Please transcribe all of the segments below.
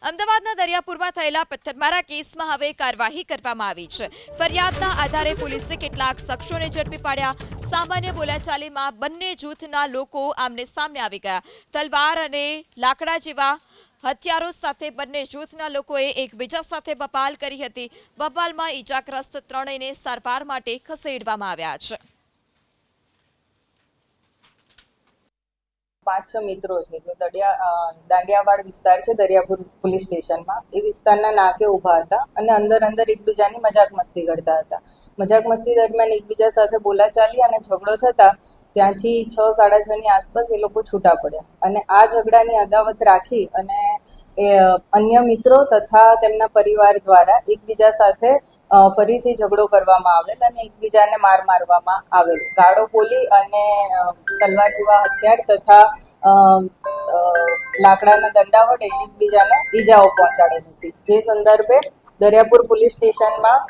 અમદાવાદના દરિયાપુરમાં થયેલા પથ્થરમારા કેસમાં હવે કાર્યવાહી કરવામાં આવી છે। ફરિયાદના આધારે પોલીસે કેટલાક શખ્સોને ઝડપી પાડ્યા। સામાન્ય બોલાચાલીમાં બંને જૂથના લોકો આમને સામને આવી ગયા। તલવાર અને લાકડા જેવા હથિયારો સાથે બંને જૂથના લોકોએ એકબીજા સાથે બબાલ કરી હતી। બબાલમાં ઈજાગ્રસ્ત ત્રણેયને સારવાર માટે ખસેડવામાં આવ્યા છે। 5-6 મિત્રો છે જે દાંડિયાવાડ વિસ્તાર છે દરિયાપુર પોલીસ સ્ટેશનમાં એ વિસ્તારના નાકે ઊભા હતા અને અંદર એકબીજાની મજાક મસ્તી કરતા હતા। મજાક મસ્તી દરમિયાન એકબીજા સાથે બોલાચાલી અને ઝઘડો થતા ત્યાંથી 6-6:30 ની આસપાસ એ લોકો છૂટા પડ્યા અને આ ઝઘડાની અદાવત રાખી અને અન્ય મિત્રો તથા તેમના પરિવાર દ્વારા એકબીજા સાથે ફરીથી ઝઘડો કરવામાં આવેલ અને એકબીજાને મારવામાં આવેલ। ગાળો બોલી અને તલવાર જેવા હથિયાર તથા લાકડાના દંડા વડે એકબીજાને ઈજાઓ પહોંચાડેલ હતી। જે સંદર્ભે દરિયાપુર પોલીસ સ્ટેશનમાં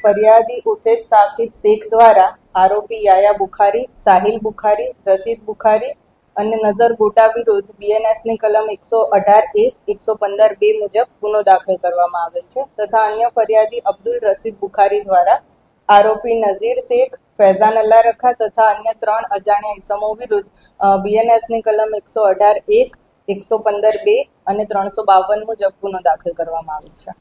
ફરિયાદી ઉસેદ સાકિબ શેખ દ્વારા આરોપી યાયા બુખારી, સાહિલ બુખારી, રસીદ બુખારી અને નઝર ગોટા વિરુદ્ધ બીએનએસની કલમ 118(1), 115(2) મુજબ ગુનો દાખલ કરવામાં આવેલ છે તથા અન્ય ફરિયાદી અબ્દુલ રસીદ બુખારી દ્વારા આરોપી નઝીર શેખ, ફૈઝાન અલ્લા રખા તથા અન્ય 3 અજાણ્યા ઇસમો વિરુદ્ધ બીએનએસની કલમ 118(1), 115(2) અને 352 મુજબ ગુનો દાખલ કરવામાં આવેલ છે।